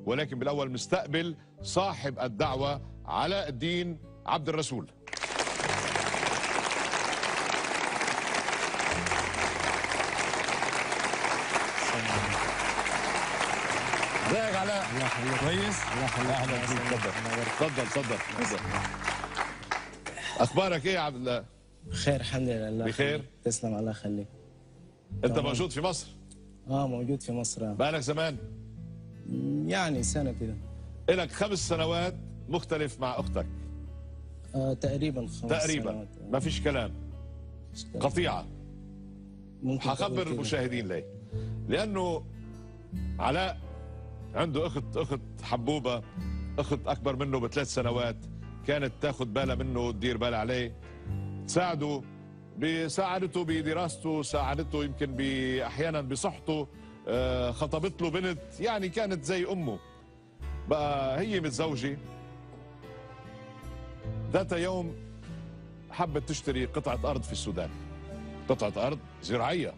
ولكن بالأول مستقبل صاحب الدعوة علاء الدين عبد الرسول. ازيك علاء؟ الله يخليك. كويس؟ الله يخليك. اهلا فيك. تفضل. اخبارك ايه يا عبد الله؟ بخير الحمد لله. بخير؟ تسلم الله يخليك. انت موجود في مصر؟ موجود في مصر. بقالك زمان؟ يعني سنة كده. إلك 5 سنوات مختلف مع اختك. تقريبا 5 سنوات. ما فيش كلام. قطيعة. ممكن حخبر المشاهدين ليه؟ لأنه علاء عنده أخت حبوبة، أخت أكبر منه ب3 سنوات، كانت تاخد بالها منه وتدير بالها عليه، تساعده، ساعدته بدراسته، ساعدته يمكن أحيانا بصحته، خطبت له بنت، يعني كانت زي أمه. بقى هي متزوجة، ذات يوم حبت تشتري قطعة أرض في السودان، قطعة أرض زراعية،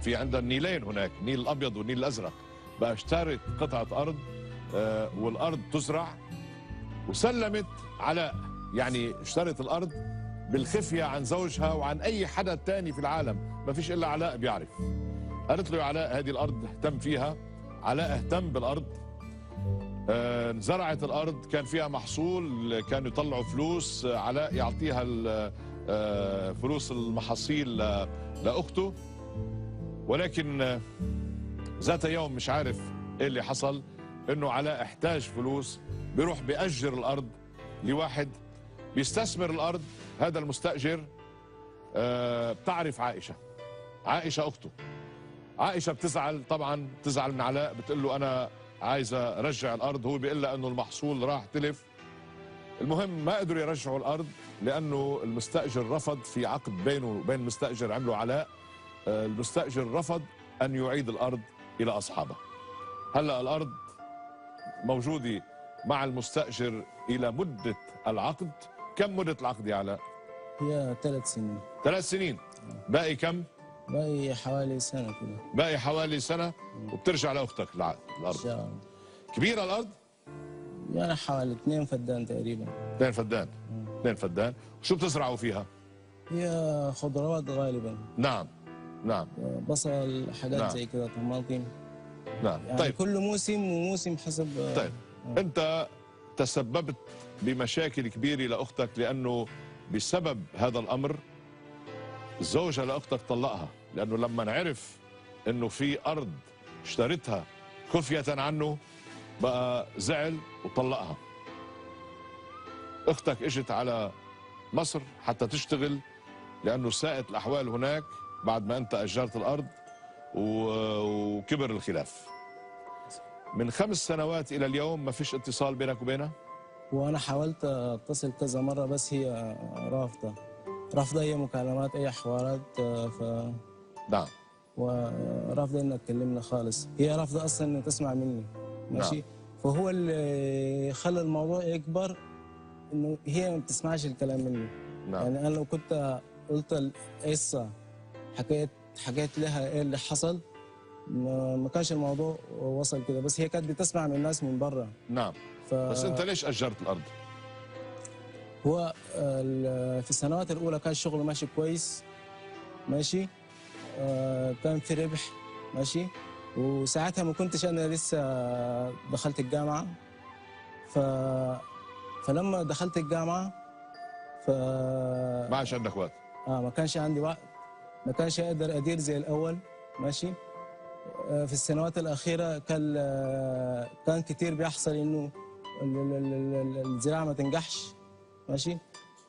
في عندها النيلين هناك، النيل الأبيض والنيل الأزرق. بقى اشترت قطعة أرض والأرض تزرع، وسلمت علاء، يعني اشترت الأرض بالخفية عن زوجها وعن أي حدا تاني في العالم، ما فيش إلا علاء بيعرف. قالت له يا علاء هذه الأرض اهتم فيها. علاء اهتم بالأرض، زرعت الأرض، كان فيها محصول، كانوا يطلعوا فلوس، علاء يعطيها فلوس المحاصيل لأخته. ولكن ذات يوم مش عارف ايه اللي حصل، انه علاء احتاج فلوس، بيروح بيأجر الأرض لواحد بيستثمر الأرض. هذا المستأجر بتعرف عائشة أخته. عائشة بتزعل طبعا، بتزعل من علاء، بتقول له أنا عايزة أرجع الأرض، هو بيقول لها أنه المحصول راح تلف. المهم ما قدروا يرجعوا الأرض لأنه المستأجر رفض، في عقد بينه وبين المستأجر عمله علاء، المستأجر رفض أن يعيد الأرض إلى أصحابها. هلأ الأرض موجودة مع المستأجر إلى مدة العقد. كم مدة العقد يا علاء؟ هي 3 سنين. 3 سنين. باقي كم؟ باقي حوالي سنة كده. باقي حوالي سنة وبترجع لأختك الأرض. إن شاء الله. كبيرة الأرض؟ يعني حوالي 2 فدان تقريبا. 2 فدان. 2 فدان. شو بتزرعوا فيها؟ هي خضروات غالبا. نعم. بصل، حاجات نعم. زي كده، طماطم. نعم. يعني طيب كل موسم وموسم حسب. طيب أنت تسببت بمشاكل كبيرة لأختك، لأنه بسبب هذا الأمر زوجها لأختك طلقها، لأنه لما عرف أنه في أرض اشترتها خفية عنه بقى زعل وطلقها. أختك اجت على مصر حتى تشتغل، لأنه ساءت الأحوال هناك بعد ما أنت أجرت الأرض وكبر الخلاف. من 5 سنوات إلى اليوم ما فيش اتصال بينك وبينها؟ وانا حاولت اتصل كذا مره بس هي رافضه اي مكالمات، اي حوارات. نعم. ورافضه انها تكلمنا خالص. هي رافضه اصلا انها تسمع مني. ماشي. نعم. فهو اللي خلى الموضوع يكبر، انه هي ما بتسمعش الكلام مني. نعم. يعني انا لو كنت قلت القصه، حكيت لها ايه اللي حصل، ما كانش الموضوع وصل كده. بس هي كانت بتسمع من الناس من برا. نعم. بس انت ليش اجرت الارض؟ هو في السنوات الاولى كان الشغل ماشي كويس، ماشي. كان في ربح، ماشي. وساعتها ما كنتش انا لسه دخلت الجامعه. فلما دخلت الجامعه ما عادش عندك وقت. ما كانش عندي وقت، ما كانش اقدر ادير زي الاول، ماشي. في السنوات الاخيره كان كتير بيحصل انه الزراعه ما تنجحش، ماشي.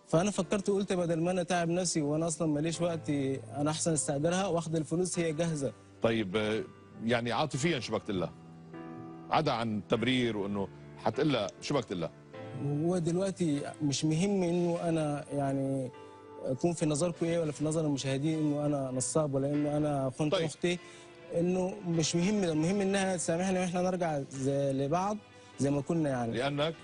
فانا فكرت وقلت بدل ما انا تعب نفسي وانا اصلا ماليش وقت، انا احسن استاجرها واخد الفلوس هي جاهزه. طيب يعني عاطفيا شو بدك تقول لها؟ عدا عن تبرير وانه حتقول لها شو بدك تقول لها؟ هو دلوقتي مش مهم انه انا يعني اكون في نظركم ايه ولا في نظر المشاهدين انه انا نصاب ولا انه انا خنت طيب. اختي، انه مش مهم. المهم انها تسامحني واحنا نرجع لبعض زي ما كنا يعني. لانك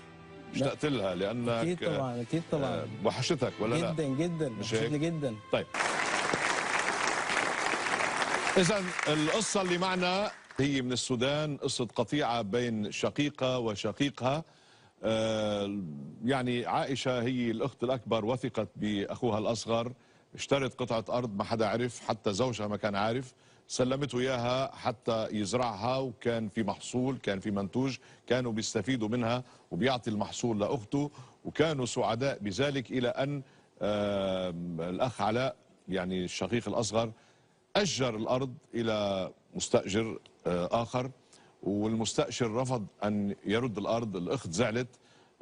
اشتقت لها، لانك اكيد طبعا وحشتك ولا لا؟ جدا وحشتني جدا. طيب إذا القصة اللي معنا هي من السودان، قصة قطيعة بين شقيقة وشقيقها. يعني عائشة هي الأخت الأكبر، وثقت بأخوها الأصغر، اشترت قطعة أرض ما حدا عرف، حتى زوجها ما كان عارف، سلمته إياها حتى يزرعها، وكان في محصول، كان في منتوج، كانوا بيستفيدوا منها وبيعطي المحصول لأخته، وكانوا سعداء بذلك إلى أن الأخ علاء يعني الشقيق الأصغر أجر الأرض إلى مستأجر آخر، والمستأجر رفض أن يرد الأرض. الأخت زعلت.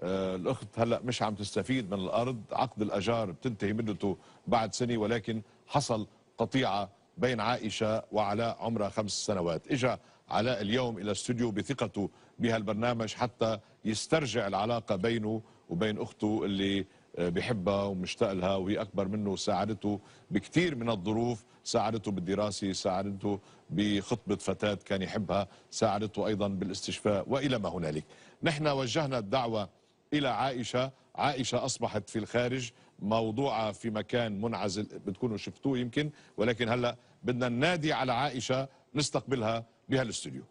الأخت هلأ مش عم تستفيد من الأرض، عقد الأجار بتنتهي مدته بعد سنة، ولكن حصل قطيعة بين عائشة وعلاء عمرها 5 سنوات. إجا علاء اليوم إلى استوديو بثقته بهالبرنامج حتى يسترجع العلاقة بينه وبين أخته اللي بحبها ومشتاق لها، وهي أكبر منه، ساعدته بكثير من الظروف، ساعدته بالدراسة، ساعدته بخطبة فتاة كان يحبها، ساعدته أيضا بالاستشفاء وإلى ما هنالك. نحن وجهنا الدعوة إلى عائشة. عائشة أصبحت في الخارج، موضوعة في مكان منعزل، بتكونوا شفتوه يمكن، ولكن هلأ بدنا ننادي على عائشة نستقبلها بهالاستوديو.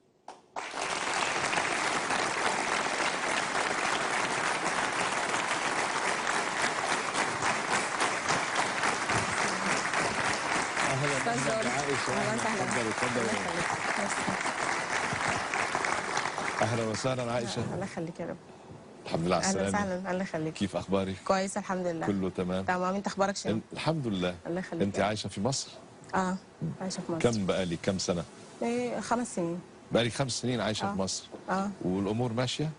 اهلا وسهلا عائشه. الله يخليك يا رب. الحمد لله على السلامه. اهلا وسهلا، الله يخليك. كيف اخبارك؟ كويس الحمد لله. كله تمام. تمام. انت اخبارك شنو؟ الحمد لله. الله يخليك. انت عايشه في مصر؟ عايشه في مصر. كم بقالي كم سنه؟ 5 سنين. بقالي 5 سنين عايشه في مصر. والامور ماشيه؟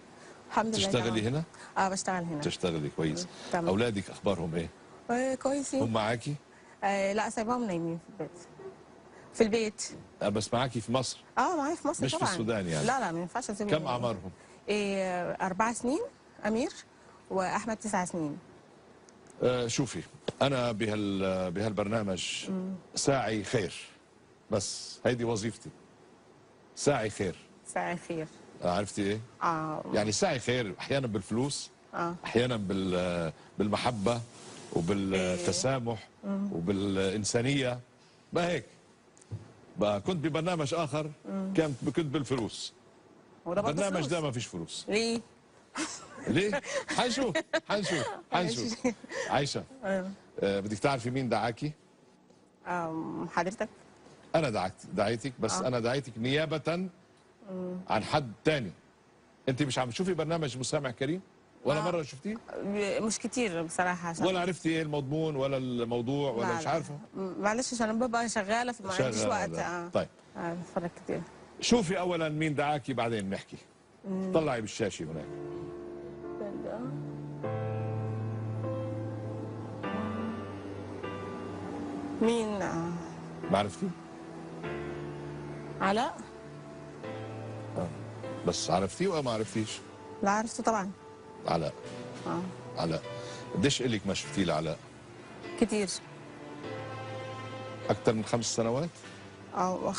الحمد لله. تشتغلي هنا؟ بشتغل هنا. تشتغلي كويس. تمام. اولادك اخبارهم ايه؟ كويسين. هم معاكي؟ لا سايباهم نايمين في البيت. بس معاكي في مصر؟ معايا في مصر مش طبعا. في السودان يعني؟ لا ما ينفعش اسيبهم. كم اعمارهم؟ 4 سنين امير، واحمد 9 سنين. شوفي، انا بهالبرنامج ساعي خير، بس هيدي وظيفتي، ساعي خير. ساعي خير. عرفتي ايه؟ يعني ساعي خير احيانا بالفلوس، احيانا بالمحبه وبالتسامح وبالانسانيه. ما هيك بقى كنت ببرنامج اخر كنت بالفلوس. البرنامج ده ما فيش فلوس. ليه؟ ليه؟ حنشوف. عايشة، بدك تعرفي مين دعاكي؟ حضرتك. أنا دعيتك، بس أنا دعيتك نيابة عن حد تاني. أنت مش عم تشوفي برنامج مسامح كريم؟ ولا مرة شفتيه؟ مش كتير بصراحة. عشان ولا عرفتي إيه المضمون ولا الموضوع ولا مش عارفة؟ معلش عشان أنا ببقى شغالة فما عنديش وقت. طيب. بتفرج كتير. شوفي أولا مين دعاكي بعدين نحكي. طلعي بالشاشة هناك. مين؟ ما عرفتي؟ علاء. بس عرفتيه ولا ما عرفتيش؟ لا عرفته طبعا. علاء. علاء. قديش إلك ما شفتيه لعلاء؟ كتير. أكثر من 5 سنوات؟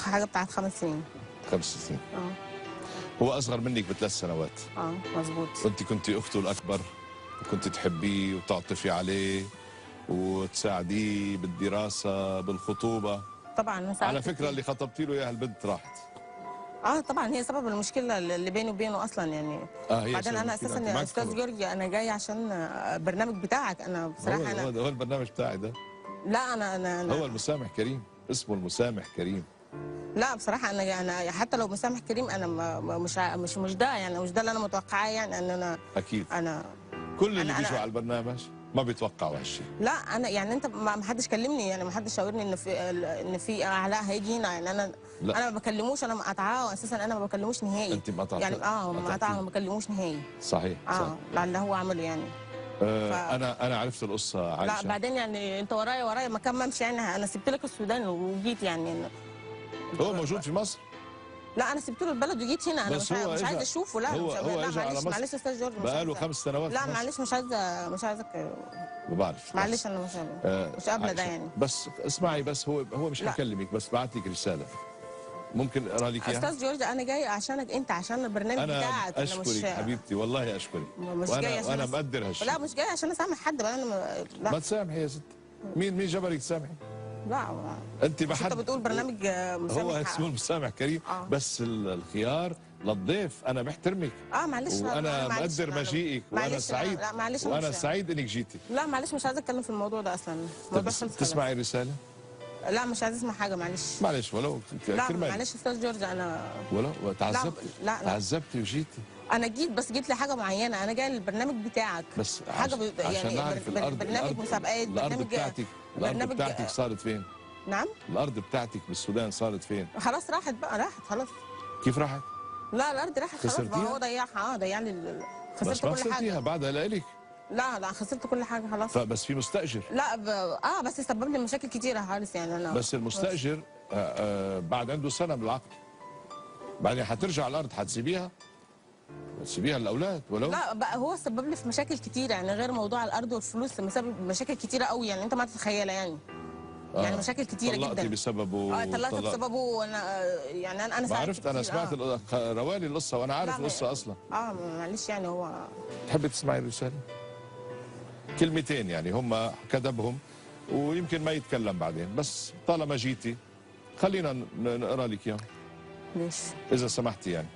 حاجة بتاعت 5 سنين. 5 سنين. هو أصغر منك ب3 سنوات. مظبوط. وأنت كنتي أخته الأكبر، وكنت تحبيه وتعطفي عليه وتساعديه بالدراسة بالخطوبة. طبعا. على فكرة اللي خطبتي له إياها البنت راحت. طبعا هي سبب المشكلة اللي بيني وبينه أصلا يعني. بعدين أنا أساسا يا أستاذ جورجي أنا جاي عشان البرنامج بتاعك. أنا بصراحة هو البرنامج بتاعي ده. لا أنا هو المسامح كريم، اسمه المسامح كريم. لا بصراحة أنا حتى لو مسامح كريم أنا مش ده يعني، مش ده اللي أنا متوقعاه يعني. أن أنا أكيد أنا كل اللي بيجوا على البرنامج ما بيتوقعوا هالشيء. لا أنا يعني أنت ما حدش كلمني يعني، ما حدش شاورني إن في علاء هيجي هنا يعني. أنا ما بكلموش، أنا مقاطعاه اساسا، انا ما بكلموش نهائي. انت مقاطعه يعني مقاطعه، ما بكلموش نهائي. صحيح. لعل هو عمله يعني. انا عرفت القصه عايشه. لا بعدين يعني انت ورايا ما كان امشي يعني. انا سبت لك السودان وجيت يعني. هو موجود في مصر؟ لا انا سبت له البلد وجيت هنا. انا مش عايزه اشوفه. لا هو اجى على مصر. معلش استاذ جورج، بقاله 5 سنوات. لا معلش مش عايزك. ما بعرف. معلش انا مش قابله ده يعني. بس اسمعي، بس هو مش هيكلمك، بس بعت لك رساله ممكن اقرا لك اياها. استاذ جورج انا جاي عشانك انت، عشان البرنامج بتاعك. انا اشكرك حبيبتي، والله اشكرك. مش جاي عشان وانا مقدر هالشيء. لا مش جاي عشان اسامح حد بقى. انا ما تسامحي يا ست. مين جبرك تسامحي؟ لا انت ما انت بتقول برنامج مسامح. هو اسمه المسامح كريم. بس الخيار للضيف. انا بحترمك. معلش، وانا مقدر مجيئك، وانا سعيد. لا معلش، وانا سعيد انك جيتي. لا معلش، مش عايزه اتكلم في الموضوع ده اصلا. طب تسمعي رساله؟ لا مش عايزه اسمع حاجه، معلش ولو لا معلش استاذ جورج، انا ولو تعذبت. لا تعذبتي وجيتي. انا جيت لحاجه معينه، انا جاي للبرنامج بتاعك بس حاجه عشان نعرف برنامج مسابقات. الارض بتاعتك صارت فين؟ نعم؟ الارض بتاعتك بالسودان صارت فين؟ خلاص راحت خلاص. كيف راحت؟ لا الارض راحت خلاص، هو ضيعها. ضيع لي، خسرت كل حاجه. بعدها لإلك؟ لا خسرت كل حاجه خلاص. فبس في مستاجر. لا بس سبب لي مشاكل كتيره خالص يعني. انا بس المستاجر بعد عنده سنه من العقد، بعدين حترجع الارض حتسيبيها للاولاد ولو. لا بقى هو سبب لي في مشاكل كتيره يعني، غير موضوع الارض والفلوس، سبب مشاكل كتيره قوي يعني انت ما تتخيلها يعني. يعني مشاكل كتيره جدا. طلقتي بسببه؟ طلقت بسببه. وانا يعني انا عرفت. انا سمعت روالي القصه وانا عارف القصه اصلا. معلش يعني. هو تحبي تسمعي الرساله؟ كلمتين يعني هم كتبهم، ويمكن ما يتكلم بعدين، بس طالما جيتي خلينا نقرا لك اياهم. ماشي اذا سمحتي يعني.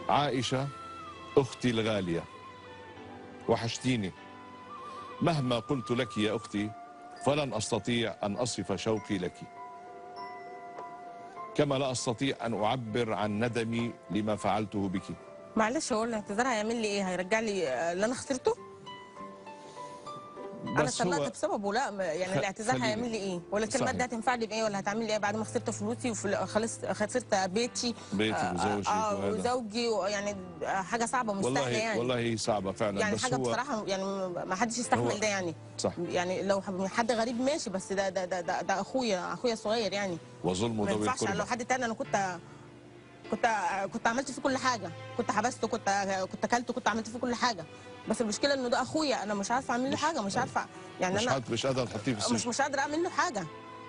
عائشه اختي الغاليه، وحشتيني. مهما قلت لك يا اختي فلن استطيع ان اصف شوقي لك، كما لا استطيع ان اعبر عن ندمي لما فعلته بك. معلش، هو الاعتذار هيعمل لي ايه؟ هيرجع لي اللي انا خسرته؟ انا طلعت بسببه. لا يعني الاعتذار هيعمل لي ايه؟ ولا الكلمات دي هتنفع لي بايه؟ ولا هتعمل لي ايه بعد ما خسرت فلوسي وخلاص خسرت بيتي وزوجي يعني حاجه صعبه مش سهله يعني. والله هي صعبه فعلا. يعني بس حاجه بصراحه يعني ما حدش يستحمل ده يعني. صح. يعني لو حد غريب ماشي، بس ده اخويا الصغير يعني. وظلمه ذوي القربى. لو حد تاني انا كنت عملت فيه كل حاجه، كنت حبسته، كنت اكلته، كنت عملت فيه كل حاجه. بس المشكله انه ده اخويا، انا مش عارفه اعمل له حاجه، مش عارفه يعني. انا مش قادره تحطيه في السجن. مش قادره اعمل له حاجه.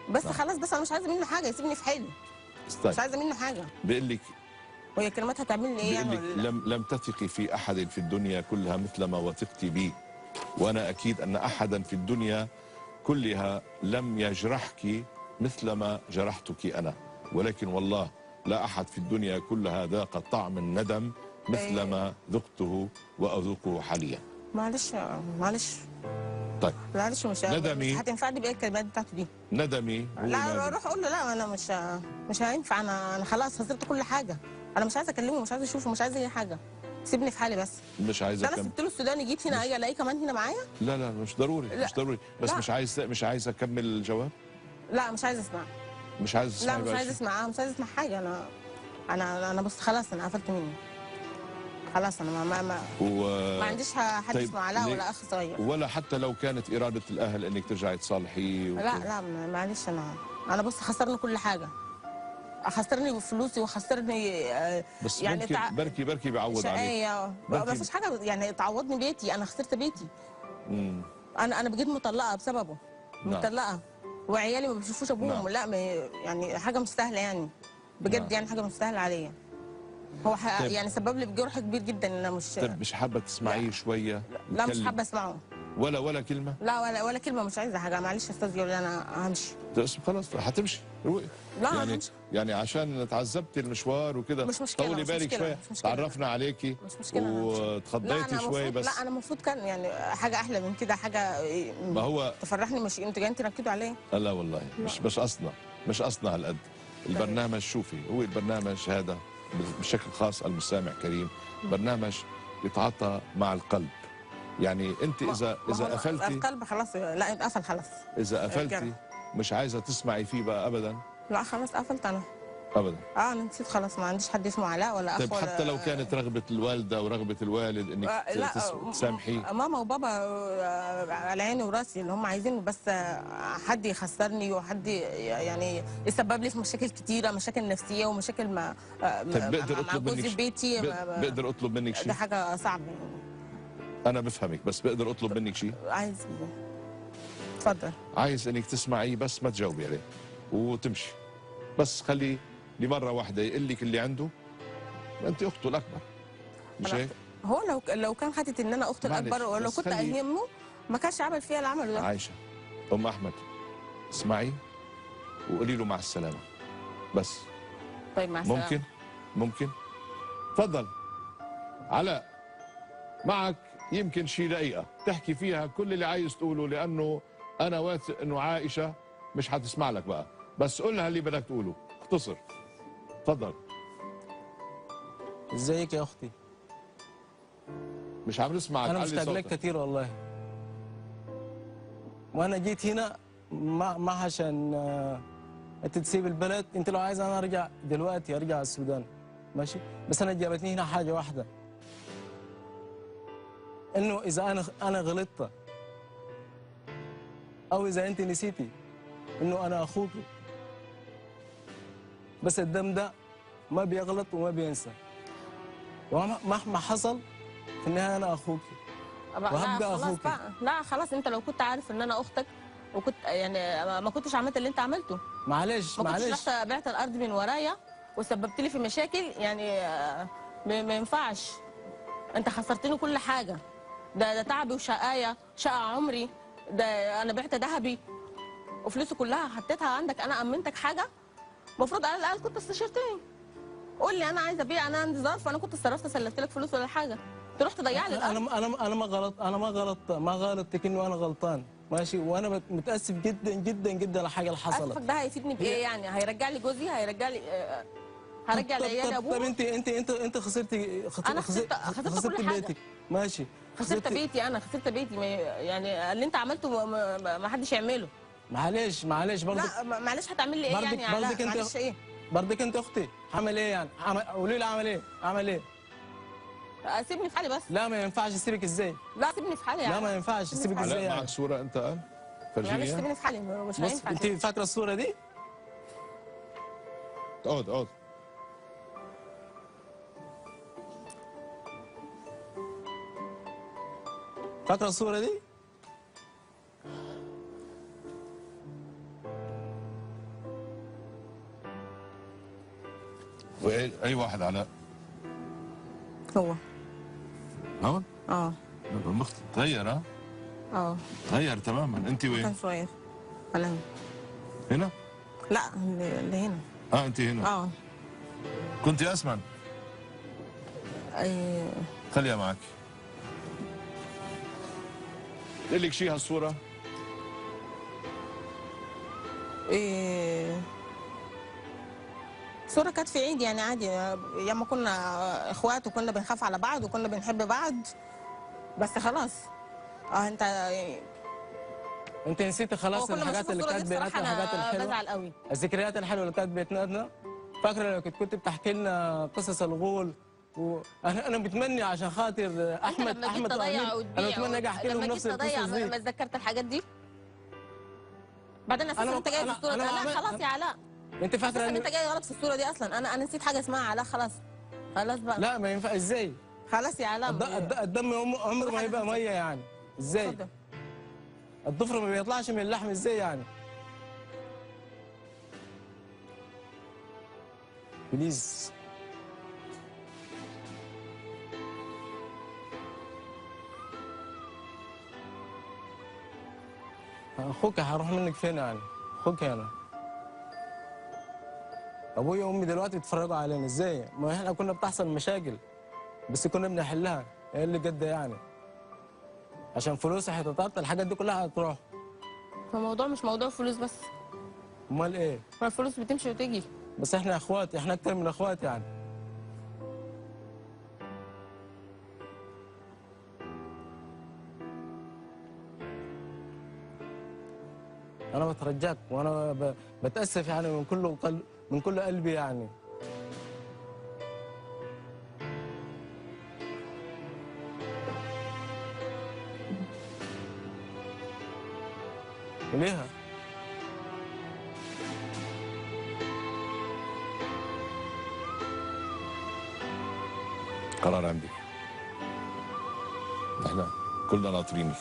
بس خلاص، بس انا مش عايزه منه حاجه، يسيبني في حالي. مش عايزه منه حاجه. بيقول لك وهي كلمات هتعمل لي ايه يعني؟ لم تثقي في احد في الدنيا كلها مثل ما وثقت بي، وانا اكيد ان احدا في الدنيا كلها لم يجرحك مثل ما جرحتك انا، ولكن والله لا أحد في الدنيا كلها ذاق طعم الندم مثل ما ذقته وأذوقه حاليا. معلش طيب معلش، مش هتنفعني بإيه الكلمات بتاعته دي؟ ندمي. لا روح أقول له لا، أنا مش هينفع. أنا خلاص خسرت كل حاجة. أنا مش عايزة أكلمه، مش عايزة أشوفه، مش عايزة أي حاجة. سيبني في حالي بس. مش عايزة أنا سبت له السوداني، جيت هنا أجي ألاقيه كمان هنا معايا؟ لا مش ضروري. مش ضروري. بس لا. مش عايز أكمل الجواب؟ لا مش عايزة أسمع. مش عايز اسمع. لا مش عايزه اسمع. مش عايزه اسمع حاجه. انا بص خلاص، انا قفلت منه خلاص. انا ما عنديش حد اسمه علاء ولا اخ صغير، ولا حتى لو كانت اراده الاهل انك ترجعي تصالحيه. لا معلش. انا بص خسرني كل حاجه، خسرني فلوسي وخسرني بس يعني بركي بيعوض عليك. ما فيش حاجه يعني تعوضني. بيتي انا خسرت بيتي. انا بجد مطلقه بسببه. مطلقه وعيالي ما بيشوفوش ابوهم. لا يعني حاجه مش سهله يعني بجد. يعني حاجه مش سهله عليا. هو يعني سبب لي بجرح كبير جدا. ان انا مش حابه تسمعيه شويه؟ لا مش حابه اسمعه. ولا كلمه؟ لا ولا كلمه. مش عايزه حاجه. معلش يا استاذ يقول لي انا همشي. خلاص هتمشي. لا يعني عشان تعذبتي المشوار وكده. مش مشكله. طولي بالك شويه. تعرفنا عليكي. مش مشكله. وتخضيتي شويه. بس لا انا المفروض كان يعني حاجه احلى من كده، حاجه ما هو تفرحني. مش انتوا جايين تنكدوا عليه. لا والله مش قصدنا هالقد. البرنامج شوفي، هو البرنامج هذا بشكل خاص المسامع كريم برنامج يتعاطى مع القلب. يعني انت اذا قفلتي القلب خلاص. لا انقفل خلاص. اذا قفلتي مش عايزه تسمعي فيه بقى ابدا. لا خلاص قفلت انا ابدا. انا نسيت خلاص. ما عنديش حد اسمه علاء ولا اخ. طيب حتى لو كانت رغبه الوالده ورغبه الوالد انك تسامحيه. ماما وبابا على عيني وراسي اللي هم عايزينه، بس حد يخسرني وحد يعني يسبب لي في مشاكل كتيره، مشاكل نفسيه ومشاكل مع جوزي في بيتي. بقدر اطلب منك شيء؟ دي حاجه صعبه يعني. انا بفهمك، بس بقدر اطلب منك شيء؟ عايز اتفضل. عايز انك تسمعيه بس ما تجاوبي عليه وتمشي. بس خلي لمره واحده يقول لك اللي عنده. انت اخته الاكبر مش هيك؟ هو لو كان حاطط ان انا اخته الاكبر ولو كنت اهمه ما كانش عمل فيها اللي عمله ده. عايشه ام احمد اسمعي وقولي له مع السلامه بس. طيب مع السلامه. ممكن تفضل. علاء معك يمكن شي دقيقه تحكي فيها كل اللي عايز تقوله، لانه انا واثق انه عائشه مش حتسمع لك بقى، بس قولها اللي بدك تقوله اختصر. تفضل. ازيك يا اختي؟ مش عم نسمعك. انا علي مشتاق لك صوتك. كثير والله، وانا جيت هنا ما عشان انت تسيب البلد. انت لو عايز انا ارجع دلوقتي ارجع السودان ماشي، بس انا جابتني هنا حاجه واحده، انه اذا انا غلطت او اذا انت نسيتي انه انا اخوك، بس الدم ده ما بيغلط وما بينسى، ومهما حصل في النهايه انا اخوك وهبقى اخوك. لا خلاص، انت لو كنت عارف ان انا اختك وكنت يعني ما كنتش عملت اللي انت عملته. معلش ما كنتش رحت بعت الارض من ورايا وسببت لي في مشاكل، يعني ما ينفعش. انت خسرتني كل حاجه، ده تعبي وشقايا، شقى عمري، ده انا بعت ذهبي وفلوسي كلها حطيتها عندك. انا امنتك حاجه المفروض على الاقل كنت استشرتني. قول لي انا عايزه ابيع، انا عندي ظرف، انا كنت اتصرفت سلفت لك فلوس ولا حاجه، تروح تضيع لي الارض. انا ما غلطتك انه انا غلطان ماشي، وانا متاسف جدا جدا جدا على الحاجه اللي حصلت. اسفك ده هيفيدني بايه يعني؟ هيرجع لي جوزي، هيرجع لي هرجع لعيالي ابوه. طب انت خسرتي انا خسرت كل حاجه. بيتك ماشي، خسرت بيتي، انا خسرت بيتي. يعني اللي انت عملته ما حدش يعمله. معلش برضك. لا معلش هتعمل لي ايه يعني؟ معلش ايه؟ برضك انت اختي، عمل ايه يعني؟ قولي لي عمل ايه؟ سيبني في حالي بس. لا ما ينفعش اسيبك ازاي؟ لا سيبني في حالي يعني. لا ما ينفعش اسيبك ازاي علاء يعني؟ معك صوره انت فرجيني. معلش سيبني في حالي، مش هينفع. انت فاكره الصوره دي؟ اقعد. فاكره الصوره دي؟ اي واحد علاء؟ هو هون؟ المخ تغير. تغير تماما. انت وين؟ كان صغير. ولا هنا؟ لا اللي هنا. انت هنا. كنت اسمن؟ خليها معك. قل لك شيء هالصوره؟ صورة كانت في عيد يعني عادي، ياما كنا اخوات وكنا بنخاف على بعض وكنا بنحب بعض، بس خلاص. انت نسيتي خلاص الحاجات اللي كانت بيناتنا، الحاجات الحلوه. بزعل قوي. الذكريات الحلوه اللي كانت بيناتنا. فاكره لو كنت بتحكي لنا قصص الغول، وانا بتمنى عشان خاطر احمد انا بتمنى اجي احكي لهم نفس القصص دي. لما اتذكرت الحاجات دي بعدين اساسا انت جاي في الصوره. لا خلاص يا علاء، انت فاكره ان انت جاي غلط في الصوره دي اصلا. انا نسيت حاجه اسمها علاء. خلاص بقى. لا ما ينفع. ازاي؟ خلاص يا علاء. الدم عمره ما يبقى ميه يعني. ازاي؟ اتفضل. الضفر ما بيطلعش من اللحم ازاي يعني؟ بليز. اخوك هروح منك فين يعني؟ اخوك انا. ابويا وامي دلوقتي بيتفرجوا علينا ازاي؟ ما احنا كنا بتحصل مشاكل بس كنا بنحلها. ايه اللي قد يعني؟ عشان فلوس حتتعطل الحاجات دي كلها هتروح. فالموضوع مش موضوع فلوس بس. امال ايه؟ ما الفلوس بتمشي وتيجي. بس احنا اخوات، احنا اكتر من اخوات يعني. انا بترجاك وانا بتاسف يعني من كل قلبي يعني. وليها قرار عندك. احنا كلنا ناطرينك.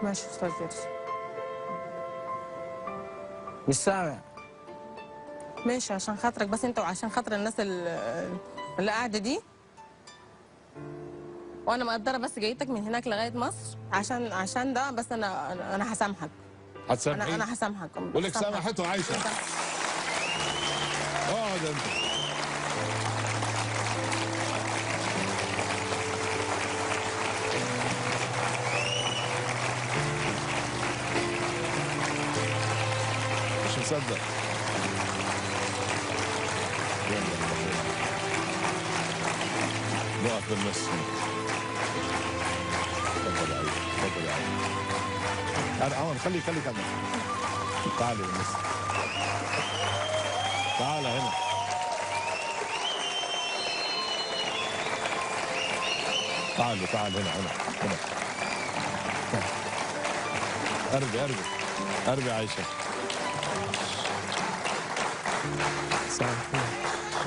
ماشي استاذ يوسف. مش سامع. ماشي عشان خاطرك بس انت وعشان خاطر الناس اللي قاعده دي. وانا مقدره بس جايتك من هناك لغايه مصر عشان ده، بس انا هسامحك. هتسامحي؟ انا هسامحك. بقول لك سامحته عايشه. اقعد انت. مش مصدق. نقف بالنص. تفضل يا عيني، تفضل يا عيني. تعال عمر، خليك عندك. تعالي بالنص. تعال هنا. تعال هنا. قربي عايشه.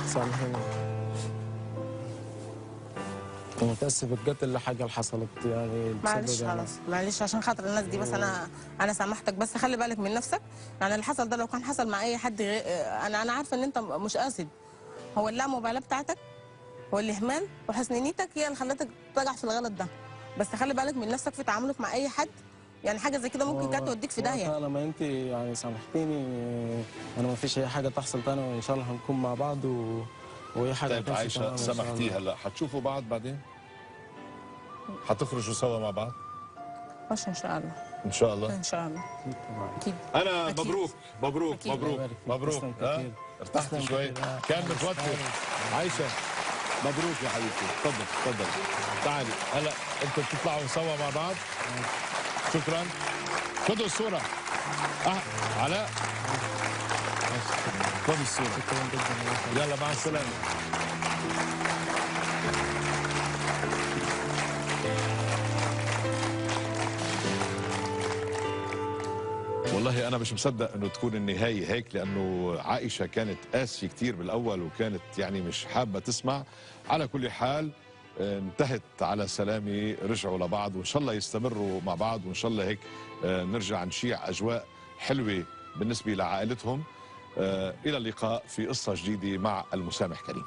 سامحيني. متاسف بجد الحاجه اللي حصلت يعني. معلش خلاص، معلش عشان خاطر الناس دي، بس انا سامحتك، بس خلي بالك من نفسك. يعني اللي حصل ده لو كان حصل مع اي حد انا عارفه ان انت مش قاصد. هو اللامبالاه بتاعتك، هو الاهمال وحسن نيتك هي اللي خلتك تقع في الغلط ده. بس خلي بالك من نفسك في تعاملك مع اي حد. يعني حاجه زي كده ممكن كانت توديك في داهيه. لما انت يعني سامحتيني، انا ما فيش اي حاجه تحصل تاني، وان شاء الله هنكون مع بعض واي حاجه. طيب عايشه، سامحتيه، هلا حتشوفوا بعض بعدين؟ حتخرجوا سوا مع بعض؟ مش ان شاء الله. ان شاء الله. ان شاء الله. اكيد. انا أكيد. مبروك. ارتحت شوي، كان متوتر. عايشه مبروك يا حبيبتي. تفضل. تعالي هلا انتوا بتطلعوا سوا مع بعض. شكرا. خذوا الصوره. علاء خذ الصوره. يلا مع السلامه. والله أنا مش مصدق إنه تكون النهاية هيك، لأنه عائشة كانت قاسية كتير بالأول، وكانت يعني مش حابة تسمع. على كل حال انتهت على سلامة، رجعوا لبعض، وإن شاء الله يستمروا مع بعض، وإن شاء الله هيك نرجع نشيع أجواء حلوة بالنسبة لعائلتهم. إلى اللقاء في قصة جديدة مع المسامح كريم.